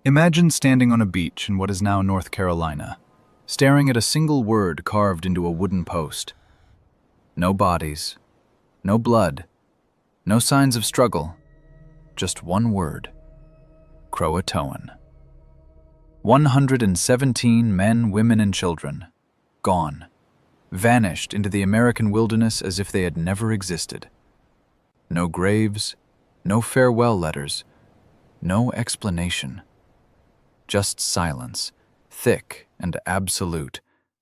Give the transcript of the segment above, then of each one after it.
Imagine standing on a beach in what is now North Carolina, staring at a single word carved into a wooden post. No bodies, no blood, no signs of struggle, just one word: Croatoan. 117 men, women, and children, gone, vanished into the American wilderness as if they had never existed. No graves, no farewell letters, no explanation. Just silence, thick and absolute,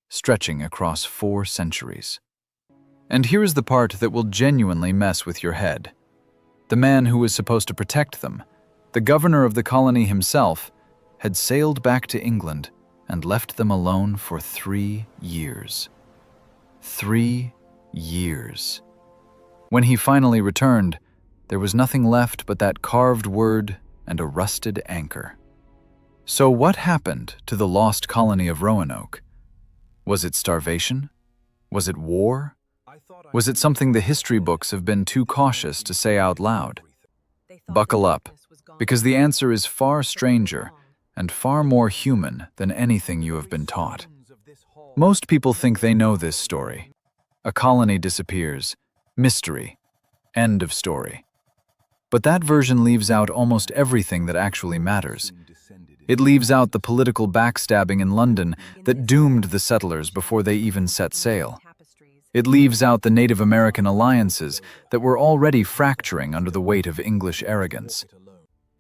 stretching across 4 centuries. And here is the part that will genuinely mess with your head. The man who was supposed to protect them, the governor of the colony himself, had sailed back to England and left them alone for 3 years. 3 years. When he finally returned, there was nothing left but that carved word and a rusted anchor. So what happened to the lost colony of Roanoke? Was it starvation? Was it war? Was it something the history books have been too cautious to say out loud? Buckle up, because the answer is far stranger and far more human than anything you have been taught. Most people think they know this story. A colony disappears. Mystery. End of story. But that version leaves out almost everything that actually matters. It leaves out the political backstabbing in London that doomed the settlers before they even set sail. It leaves out the Native American alliances that were already fracturing under the weight of English arrogance.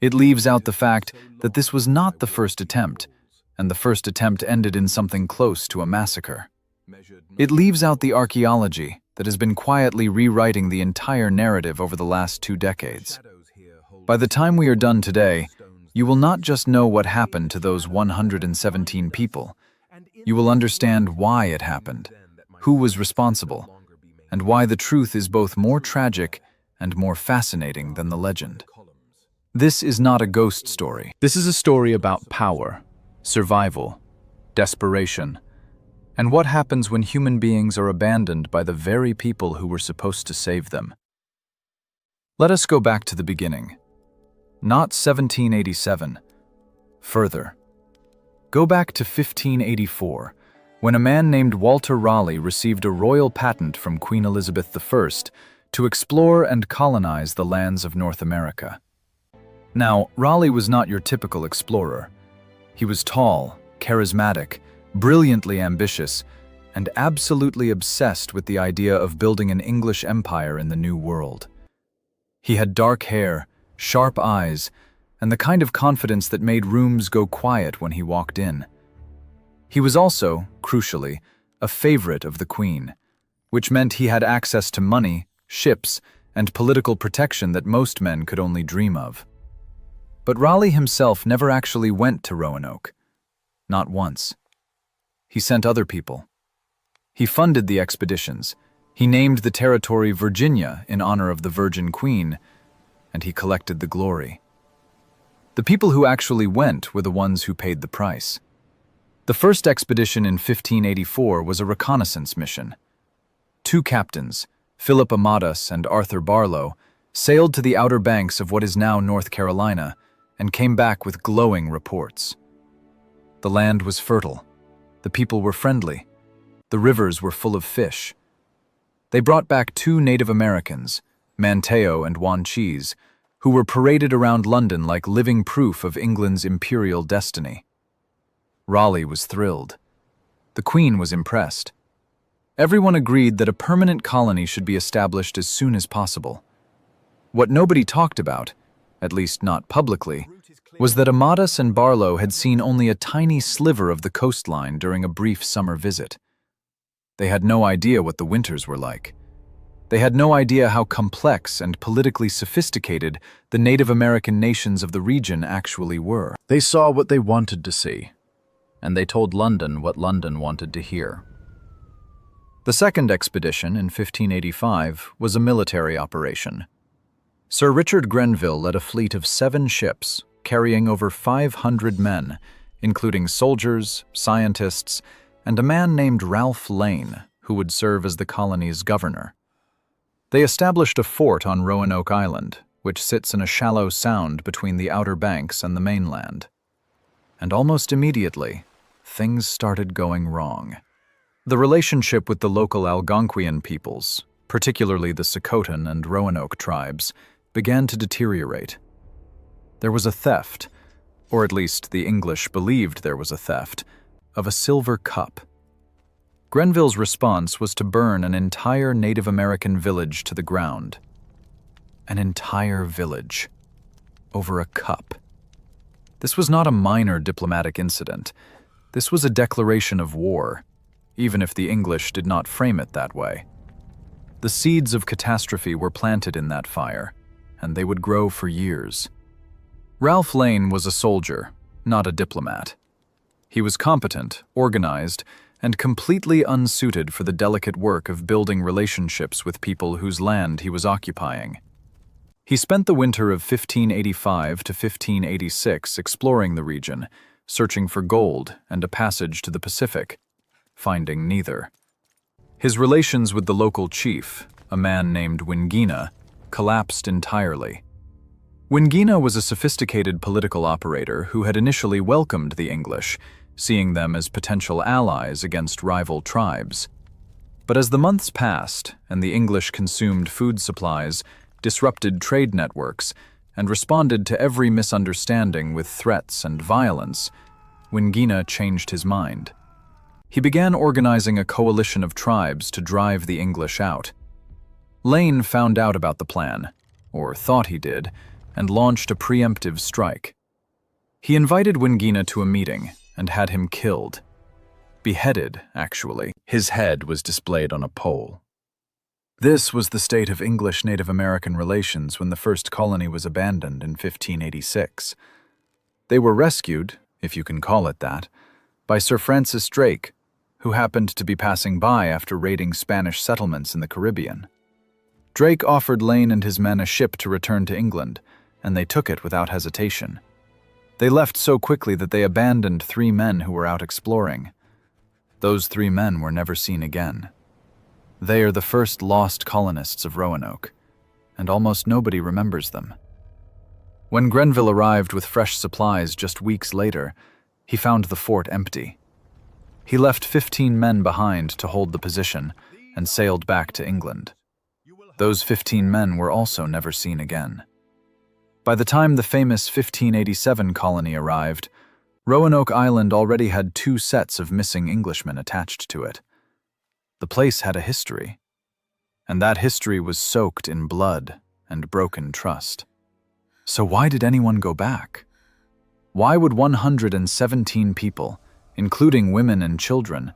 It leaves out the fact that this was not the first attempt, and the first attempt ended in something close to a massacre. It leaves out the archaeology that has been quietly rewriting the entire narrative over the last 2 decades. By the time we are done today, you will not just know what happened to those 117 people. You will understand why it happened, who was responsible, and why the truth is both more tragic and more fascinating than the legend. This is not a ghost story. This is a story about power, survival, desperation, and what happens when human beings are abandoned by the very people who were supposed to save them. Let us go back to the beginning. Not 1787. Further. Go back to 1584, when a man named Walter Raleigh received a royal patent from Queen Elizabeth I to explore and colonize the lands of North America. Now, Raleigh was not your typical explorer. He was tall, charismatic, brilliantly ambitious, and absolutely obsessed with the idea of building an English empire in the New World. He had dark hair, sharp eyes, and the kind of confidence that made rooms go quiet when he walked in. He was also, crucially, a favorite of the Queen, which meant he had access to money, ships, and political protection that most men could only dream of. But Raleigh himself never actually went to Roanoke. Not once. He sent other people. He funded the expeditions. He named the territory Virginia in honor of the Virgin Queen, and he collected the glory. The people who actually went were the ones who paid the price. The first expedition in 1584 was a reconnaissance mission. 2 captains, Philip Amadas and Arthur Barlow, sailed to the outer banks of what is now North Carolina and came back with glowing reports. The land was fertile. The people were friendly. The rivers were full of fish. They brought back 2 Native Americans, Manteo and Wanchese, who were paraded around London like living proof of England's imperial destiny. Raleigh was thrilled. The Queen was impressed. Everyone agreed that a permanent colony should be established as soon as possible. What nobody talked about, at least not publicly, was that Amadas and Barlow had seen only a tiny sliver of the coastline during a brief summer visit. They had no idea what the winters were like. They had no idea how complex and politically sophisticated the Native American nations of the region actually were. They saw what they wanted to see, and they told London what London wanted to hear. The second expedition in 1585 was a military operation. Sir Richard Grenville led a fleet of 7 ships, carrying over 500 men, including soldiers, scientists, and a man named Ralph Lane, who would serve as the colony's governor. They established a fort on Roanoke Island, which sits in a shallow sound between the Outer Banks and the mainland. And almost immediately, things started going wrong. The relationship with the local Algonquian peoples, particularly the Secotan and Roanoke tribes, began to deteriorate. There was a theft, or at least the English believed there was a theft, of a silver cup. Grenville's response was to burn an entire Native American village to the ground. An entire village. Over a cup. This was not a minor diplomatic incident. This was a declaration of war, even if the English did not frame it that way. The seeds of catastrophe were planted in that fire, and they would grow for years. Ralph Lane was a soldier, not a diplomat. He was competent, organized, and completely unsuited for the delicate work of building relationships with people whose land he was occupying. He spent the winter of 1585 to 1586 exploring the region, searching for gold and a passage to the Pacific, finding neither. His relations with the local chief, a man named Wingina, collapsed entirely. Wingina was a sophisticated political operator who had initially welcomed the English, seeing them as potential allies against rival tribes. But as the months passed and the English consumed food supplies, disrupted trade networks, and responded to every misunderstanding with threats and violence, Wingina changed his mind. He began organizing a coalition of tribes to drive the English out. Lane found out about the plan, or thought he did, and launched a preemptive strike. He invited Wingina to a meeting and had him killed. Beheaded, actually. His head was displayed on a pole. This was the state of English-Native American relations when the first colony was abandoned in 1586. They were rescued, if you can call it that, by Sir Francis Drake, who happened to be passing by after raiding Spanish settlements in the Caribbean. Drake offered Lane and his men a ship to return to England, and they took it without hesitation. They left so quickly that they abandoned 3 men who were out exploring. Those 3 men were never seen again. They are the first lost colonists of Roanoke, and almost nobody remembers them. When Grenville arrived with fresh supplies just weeks later, he found the fort empty. He left 15 men behind to hold the position and sailed back to England. Those 15 men were also never seen again. By the time the famous 1587 colony arrived, Roanoke Island already had 2 sets of missing Englishmen attached to it. The place had a history, and that history was soaked in blood and broken trust. So why did anyone go back? Why would 117 people, including women and children,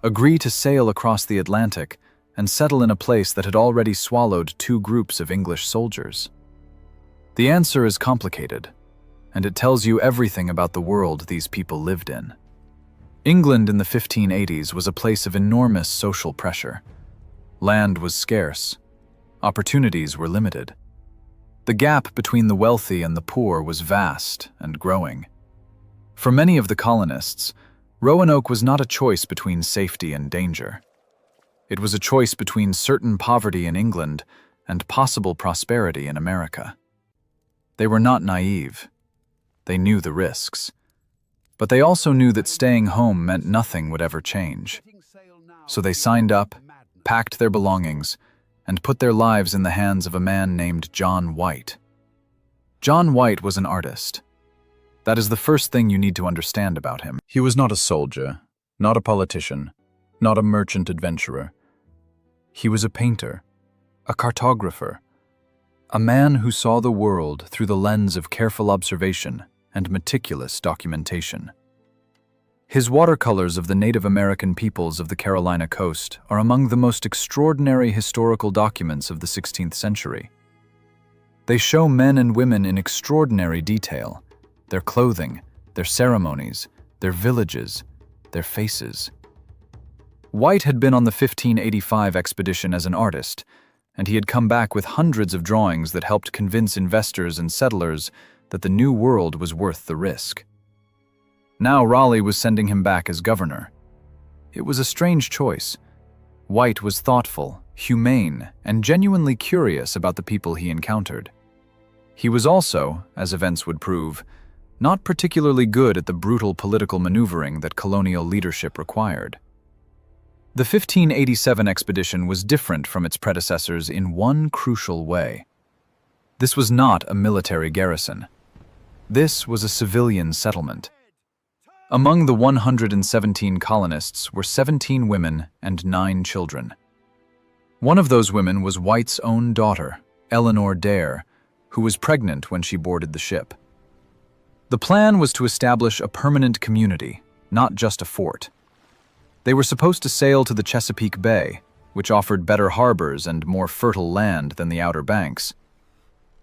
agree to sail across the Atlantic and settle in a place that had already swallowed 2 groups of English soldiers? The answer is complicated, and it tells you everything about the world these people lived in. England in the 1580s was a place of enormous social pressure. Land was scarce. Opportunities were limited. The gap between the wealthy and the poor was vast and growing. For many of the colonists, Roanoke was not a choice between safety and danger. It was a choice between certain poverty in England and possible prosperity in America. They were not naive. They knew the risks. But they also knew that staying home meant nothing would ever change. So they signed up, packed their belongings, and put their lives in the hands of a man named John White. John White was an artist. That is the first thing you need to understand about him. He was not a soldier, not a politician, not a merchant adventurer. He was a painter, a cartographer, a man who saw the world through the lens of careful observation and meticulous documentation. His watercolors of the Native American peoples of the Carolina coast are among the most extraordinary historical documents of the 16th century. They show men and women in extraordinary detail, their clothing, their ceremonies, their villages, their faces. White had been on the 1585 expedition as an artist, and he had come back with hundreds of drawings that helped convince investors and settlers that the New World was worth the risk. Now Raleigh was sending him back as governor. It was a strange choice. White was thoughtful, humane, and genuinely curious about the people he encountered. He was also, as events would prove, not particularly good at the brutal political maneuvering that colonial leadership required. The 1587 expedition was different from its predecessors in one crucial way. This was not a military garrison. This was a civilian settlement. Among the 117 colonists were 17 women and 9 children. One of those women was White's own daughter, Eleanor Dare, who was pregnant when she boarded the ship. The plan was to establish a permanent community, not just a fort. They were supposed to sail to the Chesapeake Bay, which offered better harbors and more fertile land than the Outer Banks.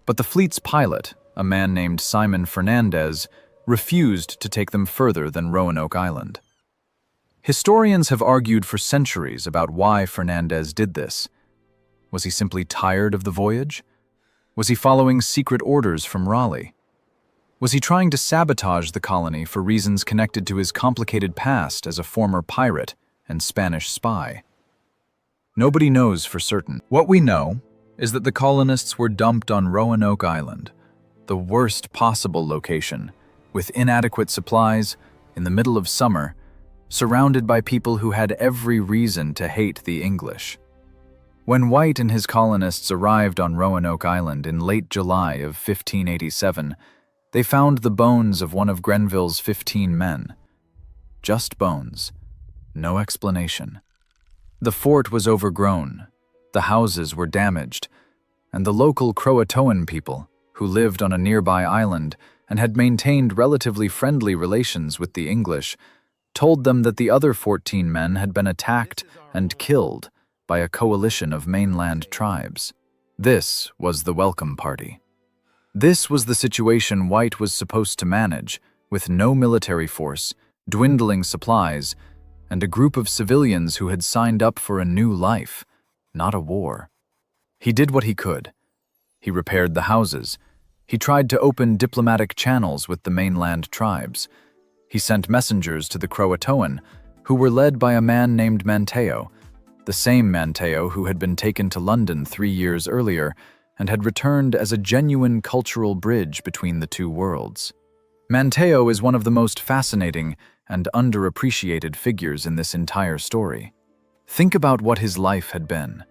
But the fleet's pilot, a man named Simon Fernandez, refused to take them further than Roanoke Island. Historians have argued for centuries about why Fernandez did this. Was he simply tired of the voyage? Was he following secret orders from Raleigh? Was he trying to sabotage the colony for reasons connected to his complicated past as a former pirate and Spanish spy? Nobody knows for certain. What we know is that the colonists were dumped on Roanoke Island, the worst possible location, with inadequate supplies, in the middle of summer, surrounded by people who had every reason to hate the English. When White and his colonists arrived on Roanoke Island in late July of 1587, they found the bones of one of Grenville's 15 men. Just bones. No explanation. The fort was overgrown, the houses were damaged, and the local Croatoan people, who lived on a nearby island and had maintained relatively friendly relations with the English, told them that the other 14 men had been attacked and killed by a coalition of mainland tribes. This was the welcome party. This was the situation White was supposed to manage, with no military force, dwindling supplies, and a group of civilians who had signed up for a new life, not a war. He did what he could. He repaired the houses. He tried to open diplomatic channels with the mainland tribes. He sent messengers to the Croatoan, who were led by a man named Manteo, the same Manteo who had been taken to London 3 years earlier and had returned as a genuine cultural bridge between the two worlds. Manteo is one of the most fascinating and underappreciated figures in this entire story. Think about what his life had been.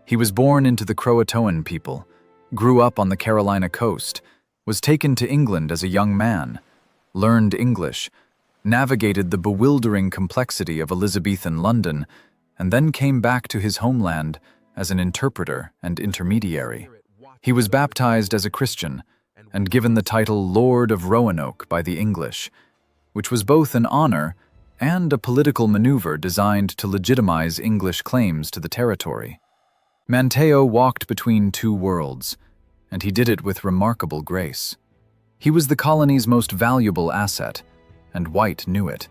He was born into the Croatoan people, grew up on the Carolina coast, was taken to England as a young man, learned English, navigated the bewildering complexity of Elizabethan London, and then came back to his homeland as an interpreter and intermediary. He was baptized as a Christian and given the title Lord of Roanoke by the English, which was both an honor and a political maneuver designed to legitimize English claims to the territory. Manteo walked between two worlds, and he did it with remarkable grace. He was the colony's most valuable asset, and White knew it.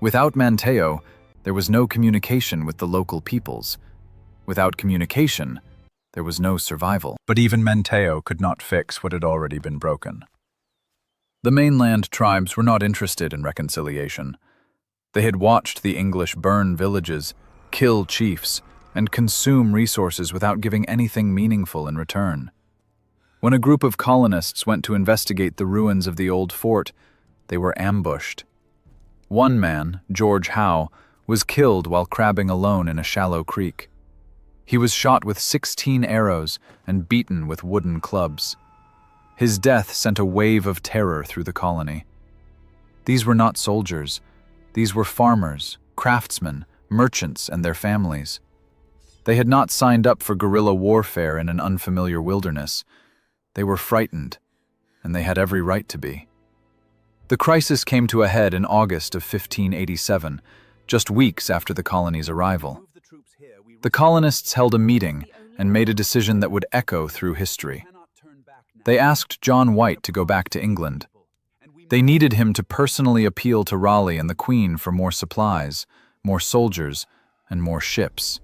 Without Manteo, there was no communication with the local peoples. Without communication, there was no survival. But even Manteo could not fix what had already been broken. The mainland tribes were not interested in reconciliation. They had watched the English burn villages, kill chiefs, and consume resources without giving anything meaningful in return. When a group of colonists went to investigate the ruins of the old fort, they were ambushed. One man, George Howe, was killed while crabbing alone in a shallow creek. He was shot with 16 arrows and beaten with wooden clubs. His death sent a wave of terror through the colony. These were not soldiers. These were farmers, craftsmen, merchants, and their families. They had not signed up for guerrilla warfare in an unfamiliar wilderness. They were frightened, and they had every right to be. The crisis came to a head in August of 1587, just weeks after the colony's arrival. The colonists held a meeting and made a decision that would echo through history. They asked John White to go back to England. They needed him to personally appeal to Raleigh and the Queen for more supplies, more soldiers, and more ships.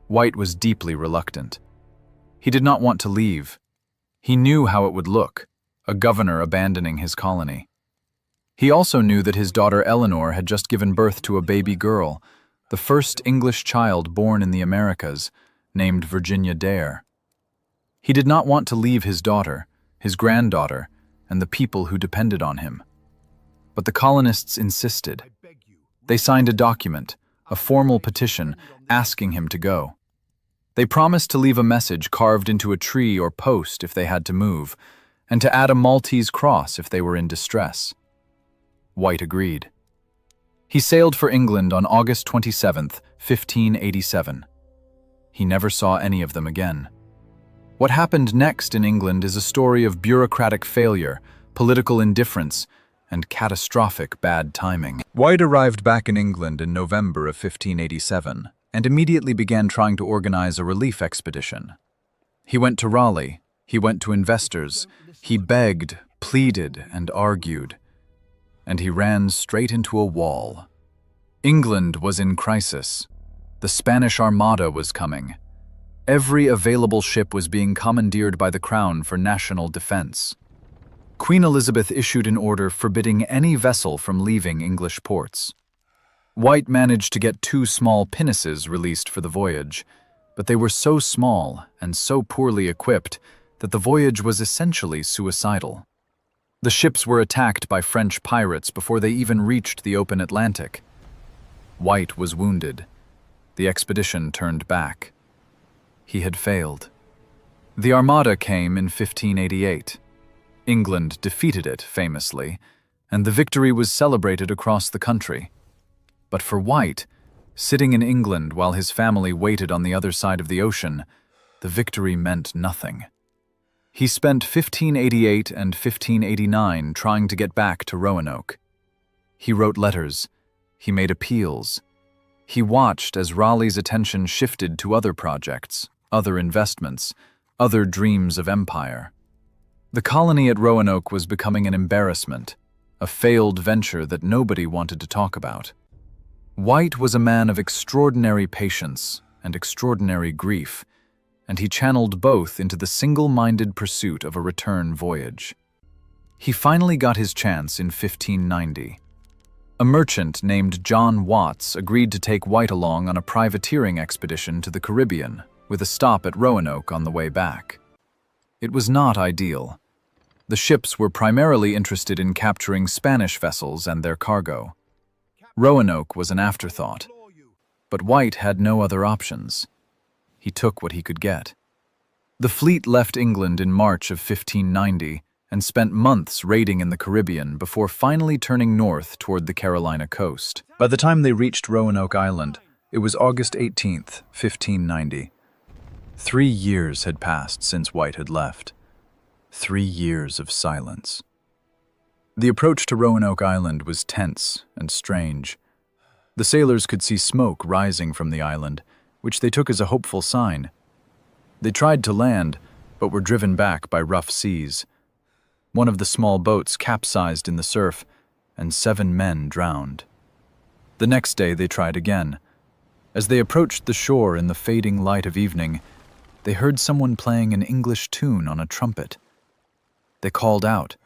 White was deeply reluctant. He did not want to leave. He knew how it would look, a governor abandoning his colony. He also knew that his daughter Eleanor had just given birth to a baby girl, the first English child born in the Americas, named Virginia Dare. He did not want to leave his daughter, his granddaughter, and the people who depended on him. But the colonists insisted. They signed a document, a formal petition, asking him to go. They promised to leave a message carved into a tree or post if they had to move, and to add a Maltese cross if they were in distress. White agreed. He sailed for England on August 27, 1587. He never saw any of them again. What happened next in England is a story of bureaucratic failure, political indifference, and catastrophic bad timing. White arrived back in England in November of 1587 and immediately began trying to organize a relief expedition. He went to Raleigh, he went to investors, he begged, pleaded, and argued, and he ran straight into a wall. England was in crisis. The Spanish Armada was coming. Every available ship was being commandeered by the Crown for national defense. Queen Elizabeth issued an order forbidding any vessel from leaving English ports. White managed to get 2 small pinnaces released for the voyage, but they were so small and so poorly equipped that the voyage was essentially suicidal. The ships were attacked by French pirates before they even reached the open Atlantic. White was wounded. The expedition turned back. He had failed. The Armada came in 1588. England defeated it, famously, and the victory was celebrated across the country. But for White, sitting in England while his family waited on the other side of the ocean, the victory meant nothing. He spent 1588 and 1589 trying to get back to Roanoke. He wrote letters. He made appeals. He watched as Raleigh's attention shifted to other projects, other investments, other dreams of empire. The colony at Roanoke was becoming an embarrassment, a failed venture that nobody wanted to talk about. White was a man of extraordinary patience and extraordinary grief, and he channeled both into the single-minded pursuit of a return voyage. He finally got his chance in 1590. A merchant named John Watts agreed to take White along on a privateering expedition to the Caribbean, with a stop at Roanoke on the way back. It was not ideal. The ships were primarily interested in capturing Spanish vessels and their cargo. Roanoke was an afterthought, but White had no other options. He took what he could get. The fleet left England in March of 1590 and spent months raiding in the Caribbean before finally turning north toward the Carolina coast. By the time they reached Roanoke Island, it was August 18th, 1590. 3 years had passed since White had left. 3 years of silence. The approach to Roanoke Island was tense and strange. The sailors could see smoke rising from the island, which they took as a hopeful sign. They tried to land, but were driven back by rough seas. One of the small boats capsized in the surf, and 7 men drowned. The next day they tried again. As they approached the shore in the fading light of evening, they heard someone playing an English tune on a trumpet. They called out.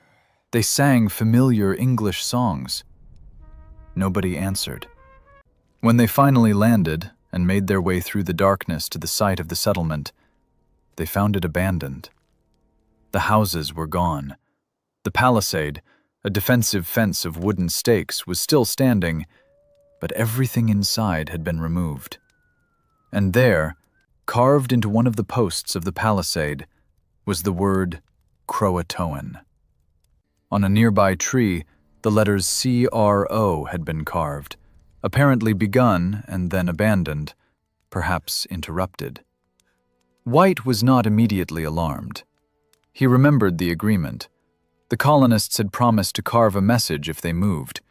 They sang familiar English songs. Nobody answered. When they finally landed and made their way through the darkness to the site of the settlement, they found it abandoned. The houses were gone. The palisade, a defensive fence of wooden stakes, was still standing, but everything inside had been removed. And there, carved into one of the posts of the palisade, was the word Croatoan. On a nearby tree, the letters C-R-O had been carved, apparently begun and then abandoned, perhaps interrupted. White was not immediately alarmed. He remembered the agreement. The colonists had promised to carve a message if they moved.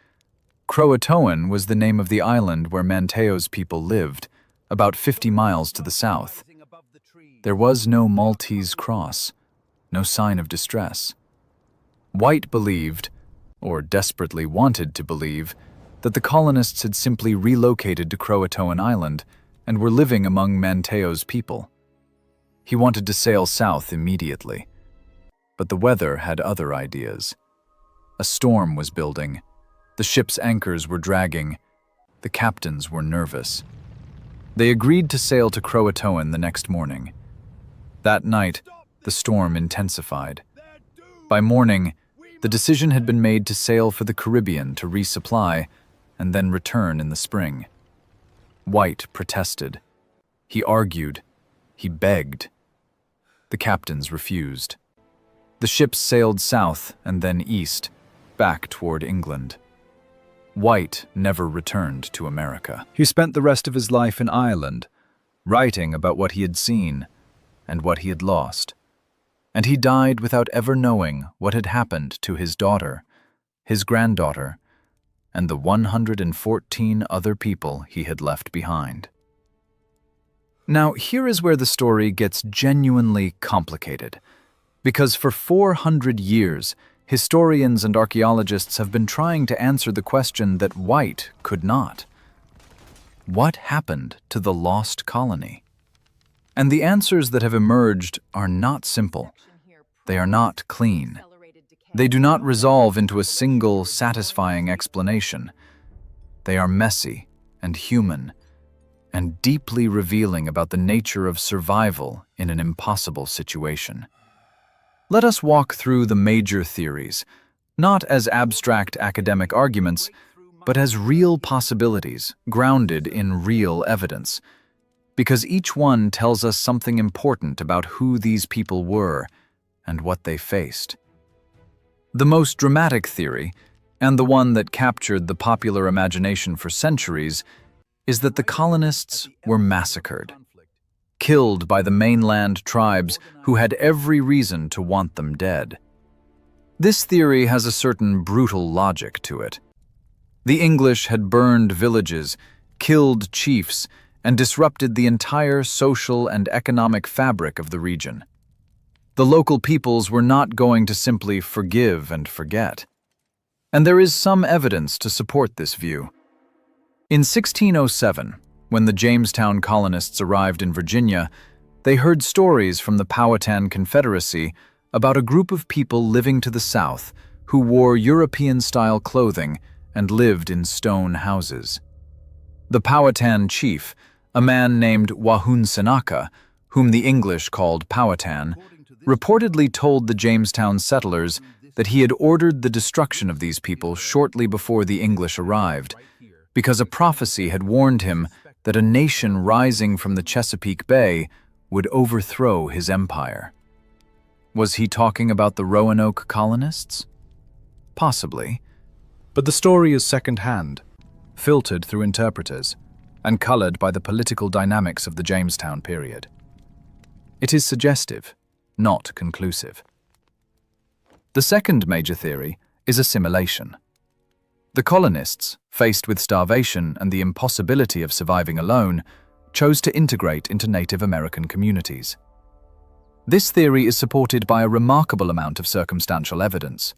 Croatoan was the name of the island where Manteo's people lived, about 50 miles to the south. There was no Maltese cross, no sign of distress. White believed, or desperately wanted to believe, that the colonists had simply relocated to Croatoan Island and were living among Manteo's people. He wanted to sail south immediately. But the weather had other ideas. A storm was building. The ship's anchors were dragging. The captains were nervous. They agreed to sail to Croatoan the next morning. That night, the storm intensified. By morning, The decision had been made to sail for the Caribbean to resupply and then return in the spring. White protested. He argued. He begged. The captains refused. The ships sailed south and then east, back toward England. White never returned to America. He spent the rest of his life in Ireland, writing about what he had seen and what he had lost. And he died without ever knowing what had happened to his daughter, his granddaughter, and the 114 other people he had left behind. Now, here is where the story gets genuinely complicated, because for 400 years, historians and archaeologists have been trying to answer the question that White could not. What happened to the lost colony? And the answers that have emerged are not simple. They are not clean. They do not resolve into a single, satisfying explanation. They are messy and human, and deeply revealing about the nature of survival in an impossible situation. Let us walk through the major theories, not as abstract academic arguments, but as real possibilities grounded in real evidence, because each one tells us something important about who these people were and what they faced. The most dramatic theory, and the one that captured the popular imagination for centuries, is that the colonists were massacred, killed by the mainland tribes who had every reason to want them dead. This theory has a certain brutal logic to it. The English had burned villages, killed chiefs, and disrupted the entire social and economic fabric of the region. The local peoples were not going to simply forgive and forget. And there is some evidence to support this view. In 1607, when the Jamestown colonists arrived in Virginia, they heard stories from the Powhatan Confederacy about a group of people living to the south who wore European-style clothing and lived in stone houses. The Powhatan chief, a man named Wahunsenaka, whom the English called Powhatan, reportedly told the Jamestown settlers that he had ordered the destruction of these people shortly before the English arrived, because a prophecy had warned him that a nation rising from the Chesapeake Bay would overthrow his empire. Was he talking about the Roanoke colonists? Possibly. But the story is second-hand, filtered through interpreters, and colored by the political dynamics of the Jamestown period. It is suggestive, not conclusive. The second major theory is assimilation. The colonists, faced with starvation and the impossibility of surviving alone, chose to integrate into Native American communities. This theory is supported by a remarkable amount of circumstantial evidence.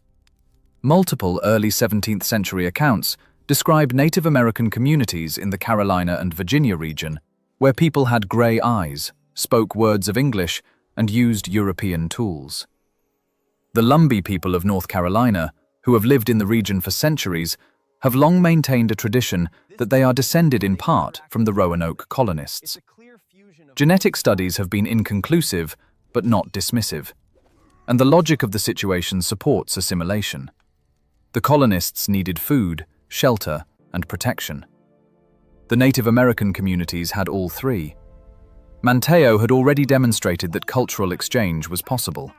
Multiple early 17th century accounts describe Native American communities in the Carolina and Virginia region where people had gray eyes, spoke words of English, and used European tools. The Lumbee people of North Carolina, who have lived in the region for centuries, have long maintained a tradition that they are descended in part from the Roanoke colonists. Genetic studies have been inconclusive, but not dismissive, and the logic of the situation supports assimilation. The colonists needed food, shelter, and protection. The Native American communities had all three. Manteo had already demonstrated that cultural exchange was possible.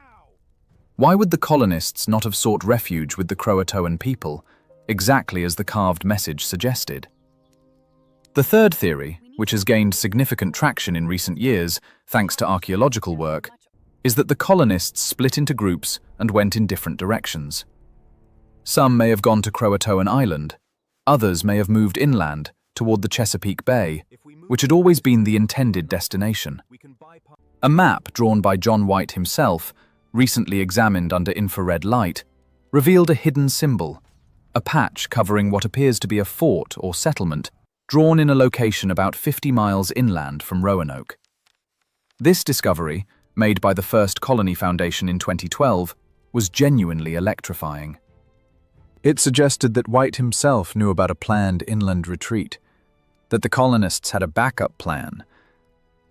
Why would the colonists not have sought refuge with the Croatoan people, exactly as the carved message suggested? The third theory, which has gained significant traction in recent years thanks to archaeological work, is that the colonists split into groups and went in different directions. Some may have gone to Croatoan Island, others may have moved inland toward the Chesapeake Bay, which had always been the intended destination. A map drawn by John White himself, recently examined under infrared light, revealed a hidden symbol, a patch covering what appears to be a fort or settlement, drawn in a location about 50 miles inland from Roanoke. This discovery, made by the First Colony Foundation in 2012, was genuinely electrifying. It suggested that White himself knew about a planned inland retreat, that the colonists had a backup plan,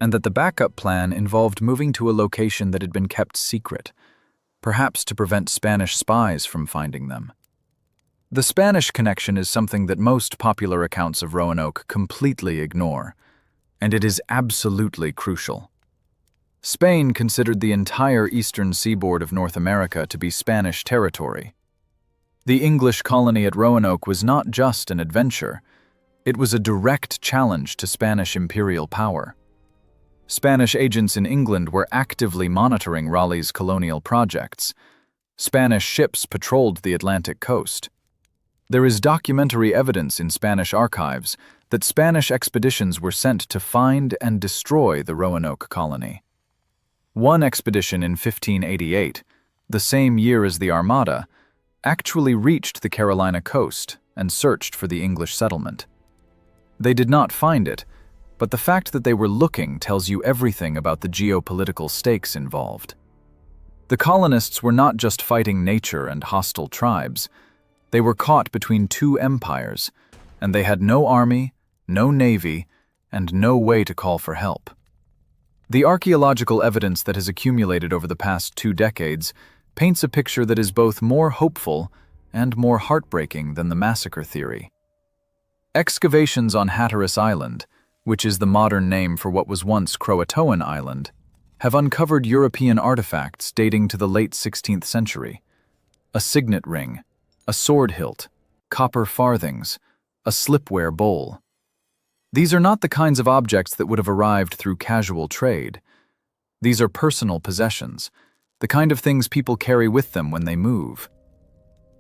and that the backup plan involved moving to a location that had been kept secret, perhaps to prevent Spanish spies from finding them. The Spanish connection is something that most popular accounts of Roanoke completely ignore, and it is absolutely crucial. Spain considered the entire eastern seaboard of North America to be Spanish territory. The English colony at Roanoke was not just an adventure, it was a direct challenge to Spanish imperial power. Spanish agents in England were actively monitoring Raleigh's colonial projects. Spanish ships patrolled the Atlantic coast. There is documentary evidence in Spanish archives that Spanish expeditions were sent to find and destroy the Roanoke colony. One expedition in 1588, the same year as the Armada, actually reached the Carolina coast and searched for the English settlement. They did not find it, but the fact that they were looking tells you everything about the geopolitical stakes involved. The colonists were not just fighting nature and hostile tribes. They were caught between two empires, and they had no army, no navy, and no way to call for help. The archaeological evidence that has accumulated over the past 2 decades paints a picture that is both more hopeful and more heartbreaking than the massacre theory. Excavations on Hatteras Island, which is the modern name for what was once Croatoan Island, have uncovered European artifacts dating to the late 16th century. A signet ring, a sword hilt, copper farthings, a slipware bowl. These are not the kinds of objects that would have arrived through casual trade. These are personal possessions, the kind of things people carry with them when they move.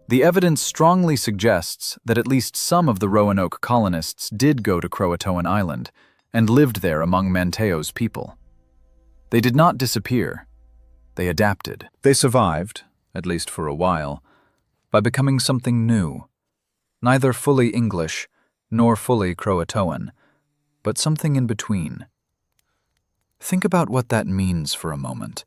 The evidence strongly suggests that at least some of the Roanoke colonists did go to Croatoan Island and lived there among Manteo's people. They did not disappear. They adapted. They survived, at least for a while, by becoming something new, neither fully English nor fully Croatoan, but something in between. Think about what that means for a moment.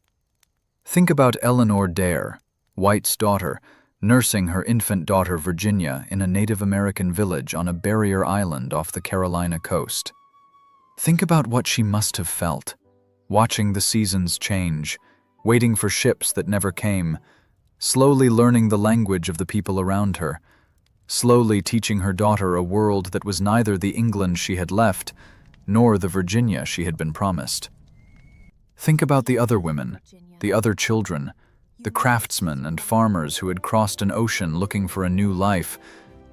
Think about Eleanor Dare, White's daughter, nursing her infant daughter Virginia in a Native American village on a barrier island off the Carolina coast. Think about what she must have felt, watching the seasons change, waiting for ships that never came, slowly learning the language of the people around her, slowly teaching her daughter a world that was neither the England she had left, nor the Virginia she had been promised. Think about the other women, the other children, the craftsmen and farmers who had crossed an ocean looking for a new life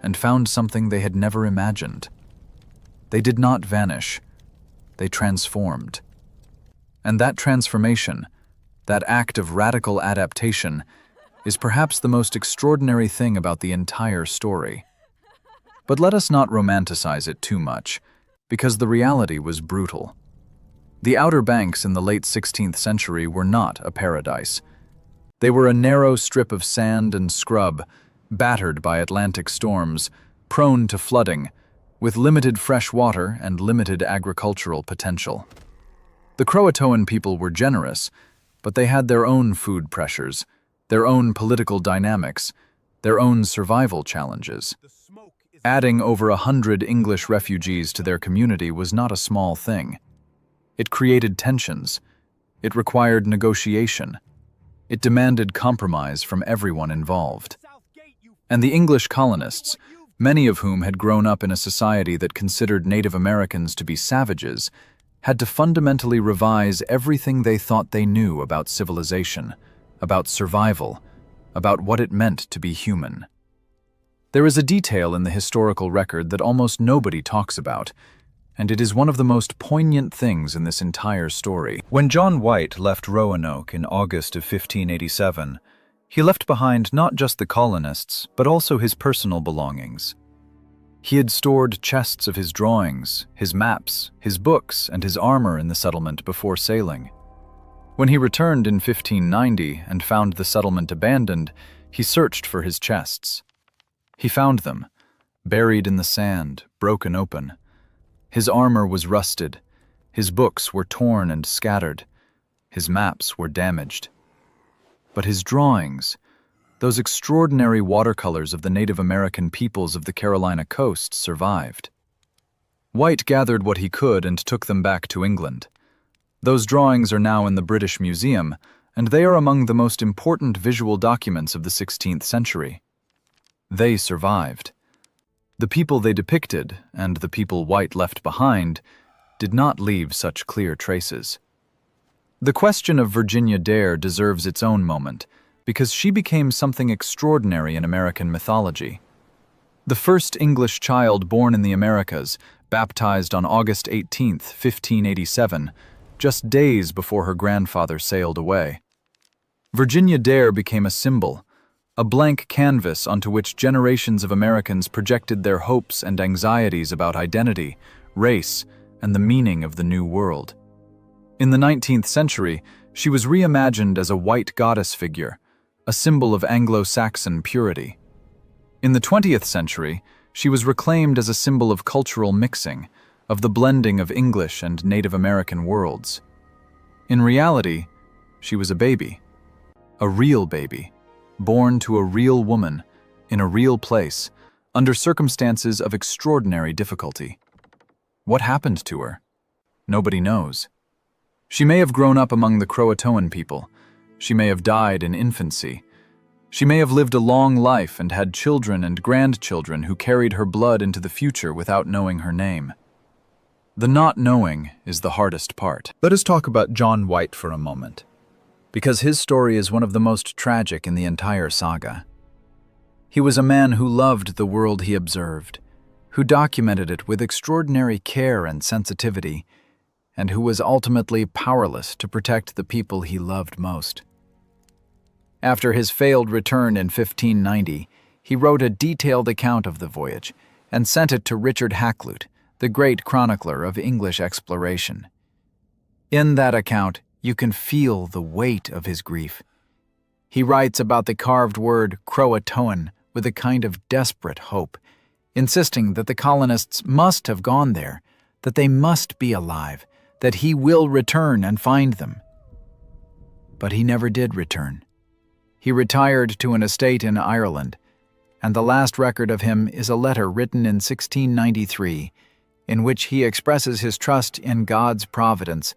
and found something they had never imagined. They did not vanish. They transformed. And that transformation, that act of radical adaptation, is perhaps the most extraordinary thing about the entire story. But let us not romanticize it too much, because the reality was brutal. The Outer Banks in the late 16th century were not a paradise. They were a narrow strip of sand and scrub, battered by Atlantic storms, prone to flooding, with limited fresh water and limited agricultural potential. The Croatoan people were generous, but they had their own food pressures, their own political dynamics, their own survival challenges. Adding over 100 English refugees to their community was not a small thing. It created tensions. It required negotiation. It demanded compromise from everyone involved. And the English colonists, many of whom had grown up in a society that considered Native Americans to be savages, had to fundamentally revise everything they thought they knew about civilization, about survival, about what it meant to be human. There is a detail in the historical record that almost nobody talks about, and it is one of the most poignant things in this entire story. When John White left Roanoke in August of 1587, he left behind not just the colonists, but also his personal belongings. He had stored chests of his drawings, his maps, his books, and his armor in the settlement before sailing. When he returned in 1590 and found the settlement abandoned, he searched for his chests. He found them, buried in the sand, broken open. His armor was rusted, his books were torn and scattered, his maps were damaged. But his drawings, those extraordinary watercolors of the Native American peoples of the Carolina coast, survived. White gathered what he could and took them back to England. Those drawings are now in the British Museum, and they are among the most important visual documents of the 16th century. They survived. The people they depicted, and the people White left behind, did not leave such clear traces. The question of Virginia Dare deserves its own moment, because she became something extraordinary in American mythology. The first English child born in the Americas, baptized on August 18, 1587, just days before her grandfather sailed away. Virginia Dare became a symbol, a blank canvas onto which generations of Americans projected their hopes and anxieties about identity, race, and the meaning of the New World. In the 19th century, she was reimagined as a white goddess figure, a symbol of Anglo-Saxon purity. In the 20th century, she was reclaimed as a symbol of cultural mixing, of the blending of English and Native American worlds. In reality, she was a baby, a real baby, born to a real woman, in a real place, under circumstances of extraordinary difficulty. What happened to her? Nobody knows. She may have grown up among the Croatoan people. She may have died in infancy. She may have lived a long life and had children and grandchildren who carried her blood into the future without knowing her name. The not knowing is the hardest part. Let us talk about John White for a moment, because his story is one of the most tragic in the entire saga. He was a man who loved the world he observed, who documented it with extraordinary care and sensitivity, and who was ultimately powerless to protect the people he loved most. After his failed return in 1590, he wrote a detailed account of the voyage and sent it to Richard Hakluyt, the great chronicler of English exploration. In that account, you can feel the weight of his grief. He writes about the carved word Croatoan with a kind of desperate hope, insisting that the colonists must have gone there, that they must be alive, that he will return and find them. But he never did return. He retired to an estate in Ireland, and the last record of him is a letter written in 1693, in which he expresses his trust in God's providence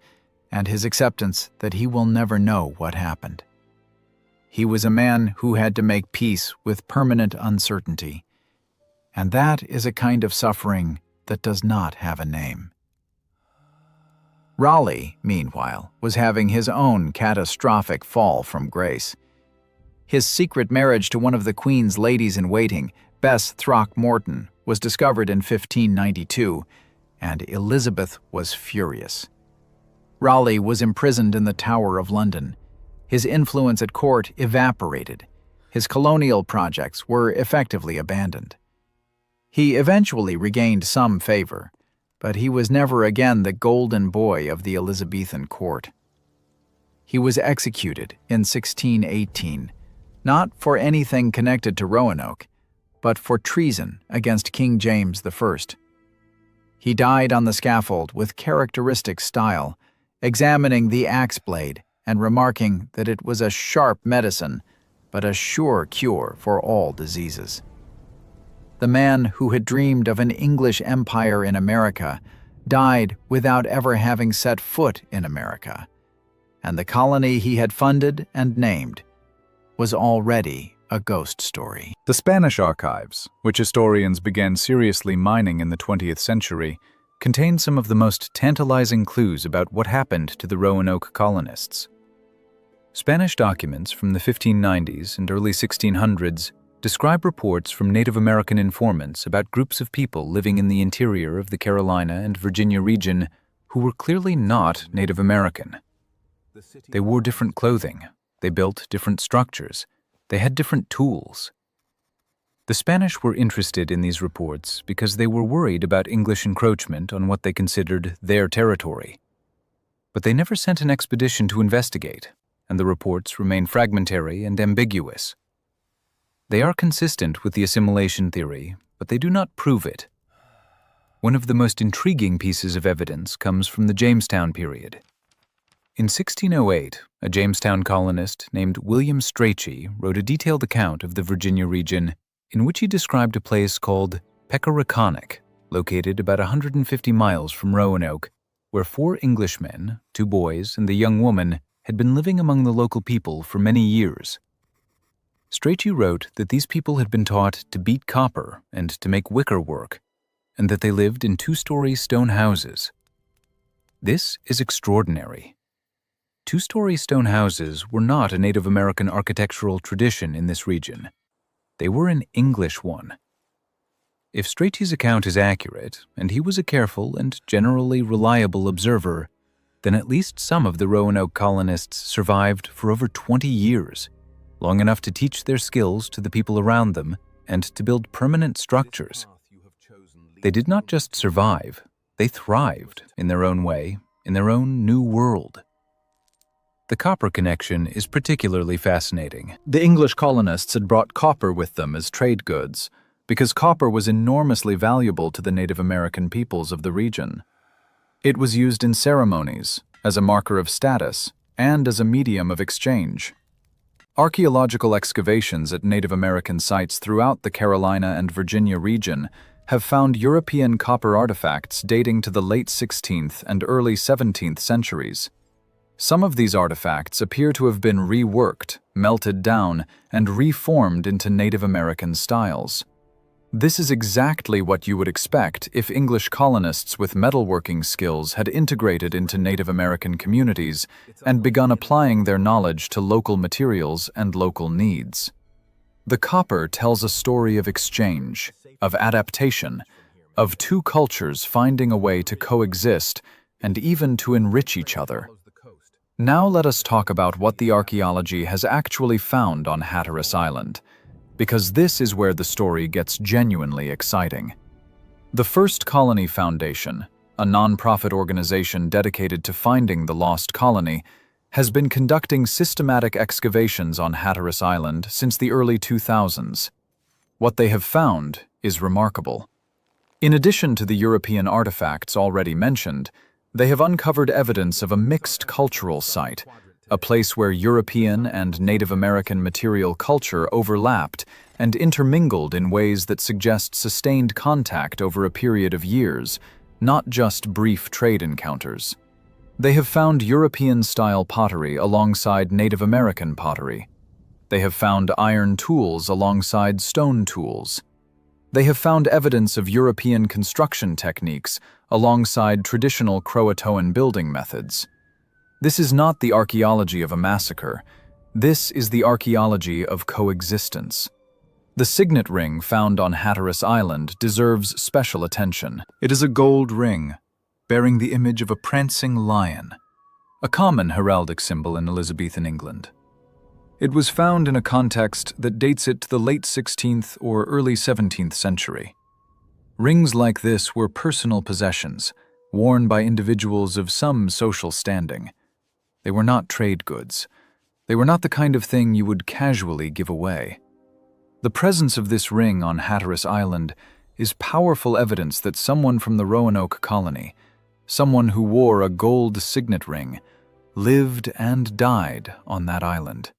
and his acceptance that he will never know what happened. He was a man who had to make peace with permanent uncertainty, and that is a kind of suffering that does not have a name. Raleigh, meanwhile, was having his own catastrophic fall from grace. His secret marriage to one of the Queen's ladies-in-waiting, Bess Throckmorton, was discovered in 1592, and Elizabeth was furious. Raleigh was imprisoned in the Tower of London. His influence at court evaporated. His colonial projects were effectively abandoned. He eventually regained some favor, but he was never again the golden boy of the Elizabethan court. He was executed in 1618, not for anything connected to Roanoke, but for treason against King James I. He died on the scaffold with characteristic style, examining the axe blade and remarking that it was a sharp medicine, but a sure cure for all diseases. The man who had dreamed of an English empire in America died without ever having set foot in America, and the colony he had funded and named was already a ghost story. The Spanish archives, which historians began seriously mining in the 20th century, contain some of the most tantalizing clues about what happened to the Roanoke colonists. Spanish documents from the 1590s and early 1600s describe reports from Native American informants about groups of people living in the interior of the Carolina and Virginia region who were clearly not Native American. They wore different clothing, they built different structures, they had different tools. The Spanish were interested in these reports because they were worried about English encroachment on what they considered their territory. But they never sent an expedition to investigate, and the reports remain fragmentary and ambiguous. They are consistent with the assimilation theory, but they do not prove it. One of the most intriguing pieces of evidence comes from the Jamestown period. In 1608, a Jamestown colonist named William Strachey wrote a detailed account of the Virginia region in which he described a place called Pecoriconock, located about 150 miles from Roanoke, where 4 Englishmen, 2 boys, and the young woman had been living among the local people for many years. Strachey wrote that these people had been taught to beat copper and to make wicker work, and that they lived in two-story stone houses. This is extraordinary. Two-story stone houses were not a Native American architectural tradition in this region. They were an English one. If Strachey's account is accurate, and he was a careful and generally reliable observer, then at least some of the Roanoke colonists survived for over 20 years, long enough to teach their skills to the people around them and to build permanent structures. They did not just survive, they thrived in their own way, in their own new world. The copper connection is particularly fascinating. The English colonists had brought copper with them as trade goods, because copper was enormously valuable to the Native American peoples of the region. It was used in ceremonies, as a marker of status, and as a medium of exchange. Archaeological excavations at Native American sites throughout the Carolina and Virginia region have found European copper artifacts dating to the late 16th and early 17th centuries. Some of these artifacts appear to have been reworked, melted down, and reformed into Native American styles. This is exactly what you would expect if English colonists with metalworking skills had integrated into Native American communities and begun applying their knowledge to local materials and local needs. The copper tells a story of exchange, of adaptation, of two cultures finding a way to coexist and even to enrich each other. Now let us talk about what the archaeology has actually found on Hatteras Island, because this is where the story gets genuinely exciting. The First Colony Foundation, a non-profit organization dedicated to finding the lost colony, has been conducting systematic excavations on Hatteras Island since the early 2000s. What they have found is remarkable. In addition to the European artifacts already mentioned, they have uncovered evidence of a mixed cultural site, a place where European and Native American material culture overlapped and intermingled in ways that suggest sustained contact over a period of years, not just brief trade encounters. They have found European-style pottery alongside Native American pottery. They have found iron tools alongside stone tools. They have found evidence of European construction techniques alongside traditional Croatoan building methods. This is not the archaeology of a massacre. This is the archaeology of coexistence. The signet ring found on Hatteras Island deserves special attention. It is a gold ring, bearing the image of a prancing lion, a common heraldic symbol in Elizabethan England. It was found in a context that dates it to the late 16th or early 17th century. Rings like this were personal possessions, worn by individuals of some social standing. They were not trade goods. They were not the kind of thing you would casually give away. The presence of this ring on Hatteras Island is powerful evidence that someone from the Roanoke colony, someone who wore a gold signet ring, lived and died on that island.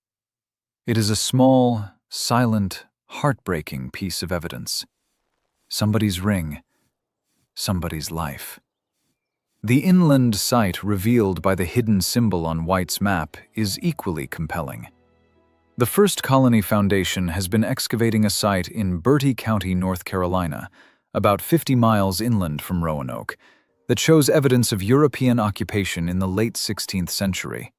It is a small, silent, heartbreaking piece of evidence. Somebody's ring, somebody's life. The inland site revealed by the hidden symbol on White's map is equally compelling. The First Colony Foundation has been excavating a site in Bertie County, North Carolina, about 50 miles inland from Roanoke, that shows evidence of European occupation in the late 16th century.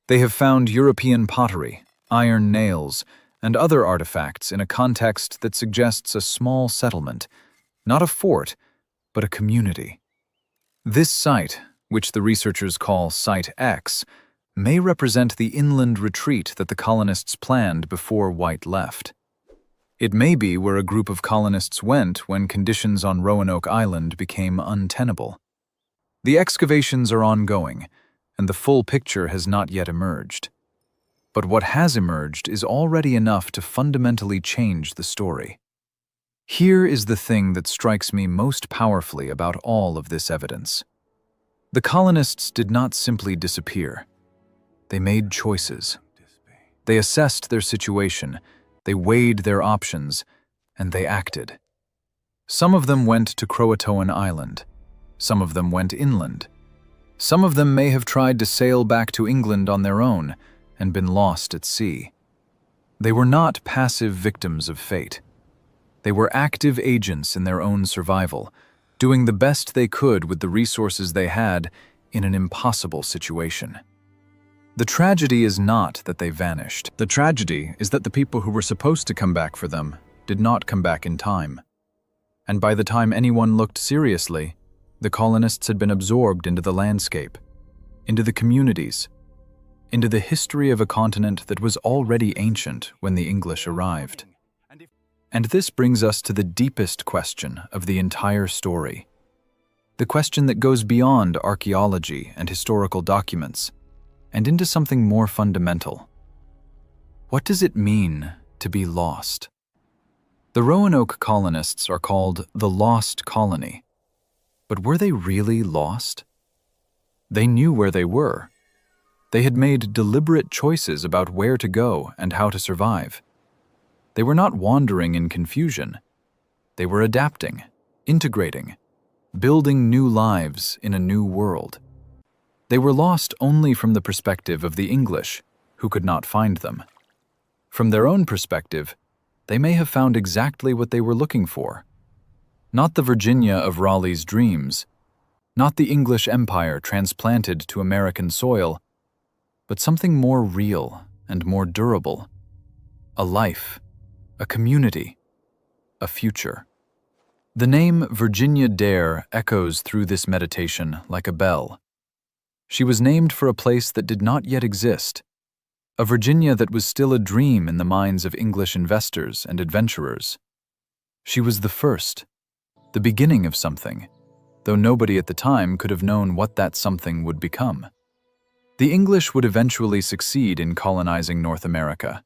They have found European pottery, iron nails, and other artifacts in a context that suggests a small settlement, not a fort, but a community. This site, which the researchers call Site X, may represent the inland retreat that the colonists planned before White left. It may be where a group of colonists went when conditions on Roanoke Island became untenable. The excavations are ongoing, and the full picture has not yet emerged. But what has emerged is already enough to fundamentally change the story. Here is the thing that strikes me most powerfully about all of this evidence. The colonists did not simply disappear. They made choices. They assessed their situation, they weighed their options, and they acted. Some of them went to Croatoan Island. Some of them went inland. Some of them may have tried to sail back to England on their own and been lost at sea. They were not passive victims of fate. They were active agents in their own survival, doing the best they could with the resources they had in an impossible situation. The tragedy is not that they vanished. The tragedy is that the people who were supposed to come back for them did not come back in time. And by the time anyone looked seriously, the colonists had been absorbed into the landscape, into the communities, into the history of a continent that was already ancient when the English arrived. And this brings us to the deepest question of the entire story. The question that goes beyond archaeology and historical documents and into something more fundamental. What does it mean to be lost? The Roanoke colonists are called the Lost Colony. But were they really lost? They knew where they were. They had made deliberate choices about where to go and how to survive. They were not wandering in confusion. They were adapting, integrating, building new lives in a new world. They were lost only from the perspective of the English, who could not find them. From their own perspective, they may have found exactly what they were looking for. Not the Virginia of Raleigh's dreams, not the English empire transplanted to American soil, but something more real and more durable. A life, a community, a future. The name Virginia Dare echoes through this meditation like a bell. She was named for a place that did not yet exist, a Virginia that was still a dream in the minds of English investors and adventurers. She was the first, the beginning of something, though nobody at the time could have known what that something would become. The English would eventually succeed in colonizing North America,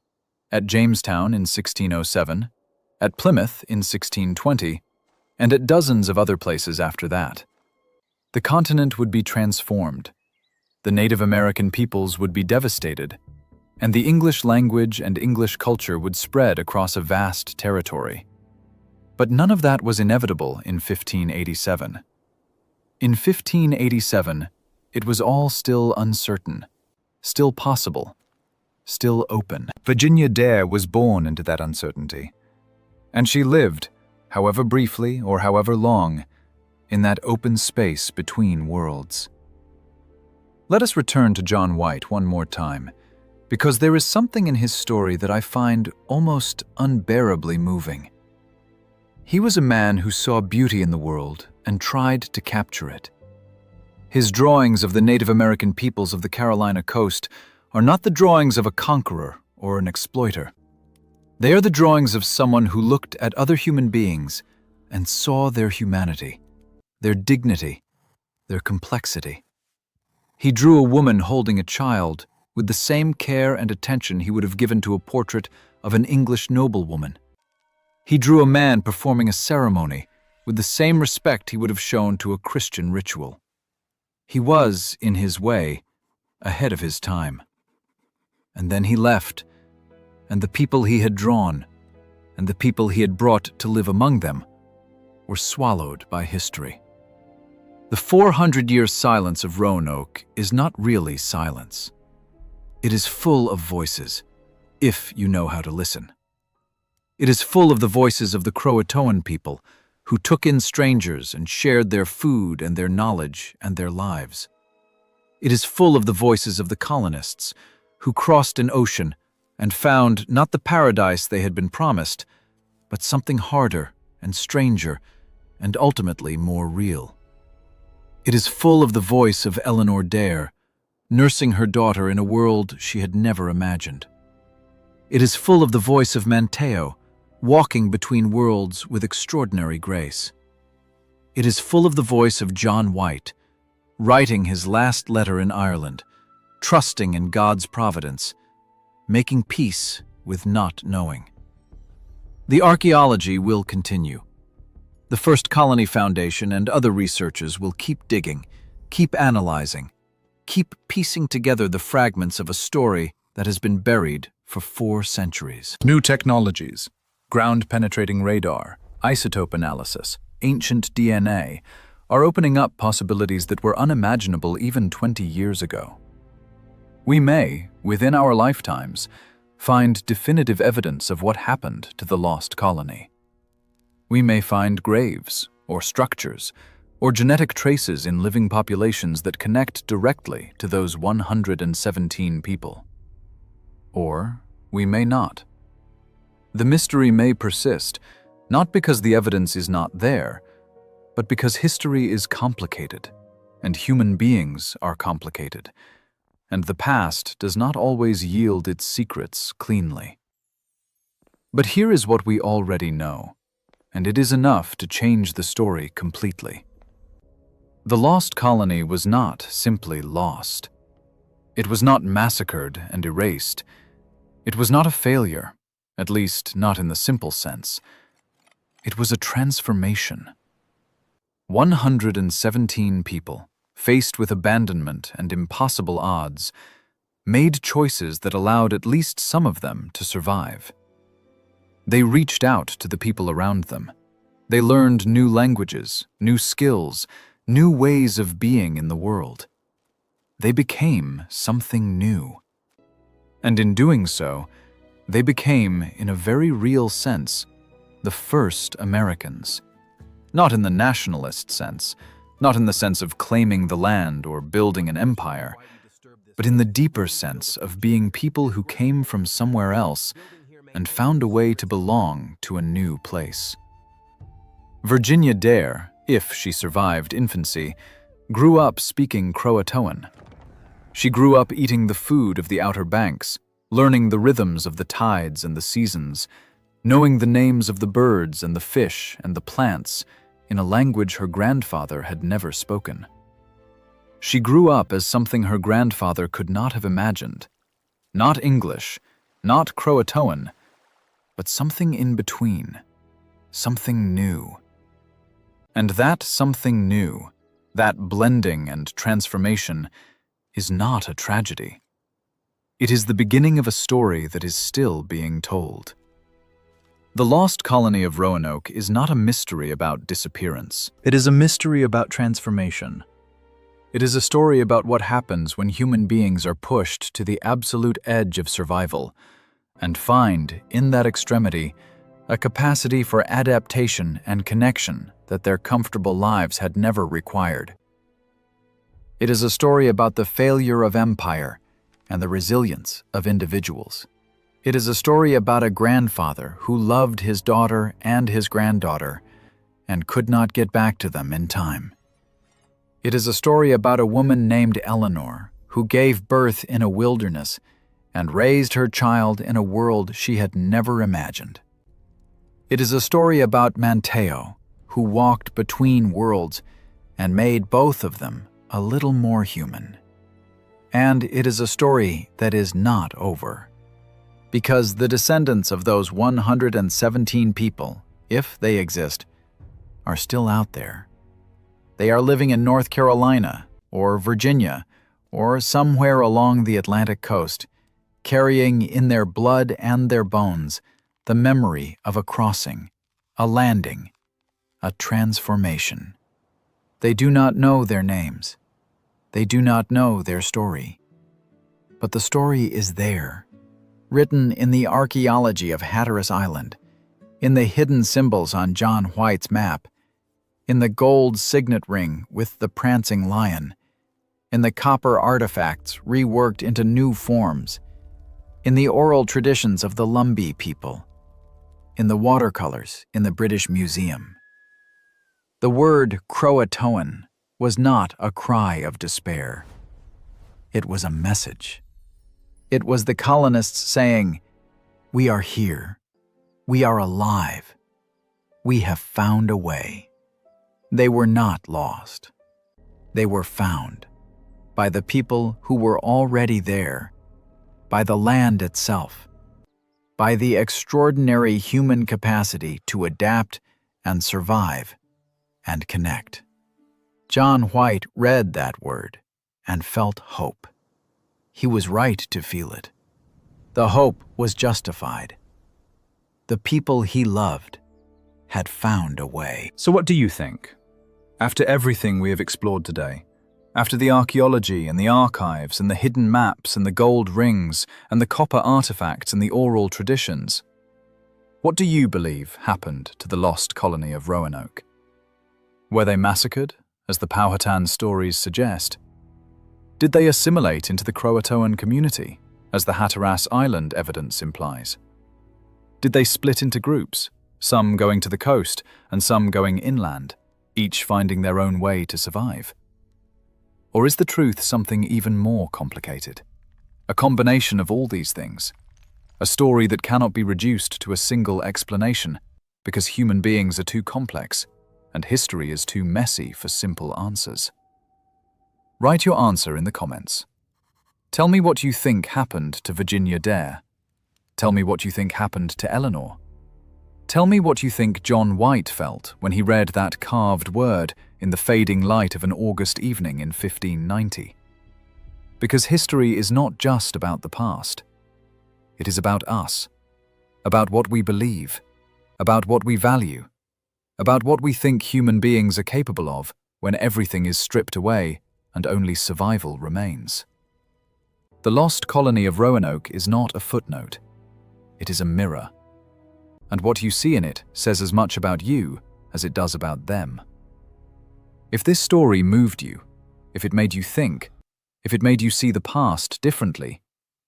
at Jamestown in 1607, at Plymouth in 1620, and at dozens of other places after that. The continent would be transformed. The Native American peoples would be devastated, and the English language and English culture would spread across a vast territory. But none of that was inevitable in 1587. In 1587, it was all still uncertain, still possible, still open. Virginia Dare was born into that uncertainty, and she lived, however briefly or however long, in that open space between worlds. Let us return to John White one more time, because there is something in his story that I find almost unbearably moving. He was a man who saw beauty in the world and tried to capture it. His drawings of the Native American peoples of the Carolina coast are not the drawings of a conqueror or an exploiter. They are the drawings of someone who looked at other human beings and saw their humanity, their dignity, their complexity. He drew a woman holding a child with the same care and attention he would have given to a portrait of an English noblewoman. He drew a man performing a ceremony with the same respect he would have shown to a Christian ritual. He was, in his way, ahead of his time. And then he left, and the people he had drawn, and the people he had brought to live among them, were swallowed by history. The 400-year silence of Roanoke is not really silence. It is full of voices, if you know how to listen. It is full of the voices of the Croatoan people, who took in strangers and shared their food and their knowledge and their lives. It is full of the voices of the colonists, who crossed an ocean and found not the paradise they had been promised, but something harder and stranger and ultimately more real. It is full of the voice of Eleanor Dare, nursing her daughter in a world she had never imagined. It is full of the voice of Manteo, walking between worlds with extraordinary grace. It is full of the voice of John White, writing his last letter in Ireland, trusting in God's providence, making peace with not knowing. The archaeology will continue. The First Colony Foundation and other researchers will keep digging, keep analyzing, keep piecing together the fragments of a story that has been buried for 4 centuries. New technologies, ground-penetrating radar, isotope analysis, ancient DNA, are opening up possibilities that were unimaginable even 20 years ago. We may, within our lifetimes, find definitive evidence of what happened to the lost colony. We may find graves, or structures, or genetic traces in living populations that connect directly to those 117 people. Or we may not. The mystery may persist, not because the evidence is not there, but because history is complicated, and human beings are complicated, and the past does not always yield its secrets cleanly. But here is what we already know, and it is enough to change the story completely. The lost colony was not simply lost. It was not massacred and erased. It was not a failure, at least not in the simple sense. It was a transformation. 117 people, faced with abandonment and impossible odds, made choices that allowed at least some of them to survive. They reached out to the people around them. They learned new languages, new skills, new ways of being in the world. They became something new. And in doing so, they became, in a very real sense, the first Americans. Not in the nationalist sense, not in the sense of claiming the land or building an empire, but in the deeper sense of being people who came from somewhere else and found a way to belong to a new place. Virginia Dare, if she survived infancy, grew up speaking Croatoan. She grew up eating the food of the Outer Banks, learning the rhythms of the tides and the seasons, knowing the names of the birds and the fish and the plants in a language her grandfather had never spoken. She grew up as something her grandfather could not have imagined. Not English, not Croatoan, but something in between, something new. And that something new, that blending and transformation, is not a tragedy. It is the beginning of a story that is still being told. The Lost Colony of Roanoke is not a mystery about disappearance. It is a mystery about transformation. It is a story about what happens when human beings are pushed to the absolute edge of survival and find, in that extremity, a capacity for adaptation and connection that their comfortable lives had never required. It is a story about the failure of empire and the resilience of individuals. It is a story about a grandfather who loved his daughter and his granddaughter and could not get back to them in time. It is a story about a woman named Eleanor who gave birth in a wilderness and raised her child in a world she had never imagined. It is a story about Manteo, who walked between worlds and made both of them a little more human. And it is a story that is not over, because the descendants of those 117 people, if they exist, are still out there. They are living in North Carolina or Virginia or somewhere along the Atlantic coast, carrying in their blood and their bones the memory of a crossing, a landing, a transformation. They do not know their names. They do not know their story. But the story is there, written in the archaeology of Hatteras Island, in the hidden symbols on John White's map, in the gold signet ring with the prancing lion, in the copper artifacts reworked into new forms, in the oral traditions of the Lumbee people, in the watercolors in the British Museum. The word Croatoan was not a cry of despair. It was a message. It was the colonists saying, "We are here. We are alive. We have found a way." They were not lost. They were found by the people who were already there, by the land itself, by the extraordinary human capacity to adapt and survive and connect. John White read that word and felt hope. He was right to feel it. The hope was justified. The people he loved had found a way. So what do you think? After everything we have explored today, after the archaeology and the archives and the hidden maps and the gold rings and the copper artifacts and the oral traditions, what do you believe happened to the lost colony of Roanoke? Were they massacred, as the Powhatan stories suggest? Did they assimilate into the Croatoan community, as the Hatteras Island evidence implies? Did they split into groups, some going to the coast and some going inland, each finding their own way to survive? Or is the truth something even more complicated? A combination of all these things? A story that cannot be reduced to a single explanation because human beings are too complex and history is too messy for simple answers. Write your answer in the comments. Tell me what you think happened to Virginia Dare. Tell me what you think happened to Eleanor. Tell me what you think John White felt when he read that carved word in the fading light of an August evening in 1590. Because history is not just about the past. It is about us, about what we believe, about what we value, about what we think human beings are capable of when everything is stripped away and only survival remains. The lost colony of Roanoke is not a footnote. It is a mirror. And what you see in it says as much about you as it does about them. If this story moved you, if it made you think, if it made you see the past differently,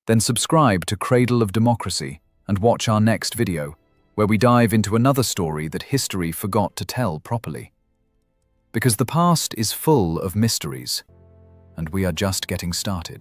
then subscribe to Cradle of Democracy and watch our next video, where we dive into another story that history forgot to tell properly. Because the past is full of mysteries, and we are just getting started.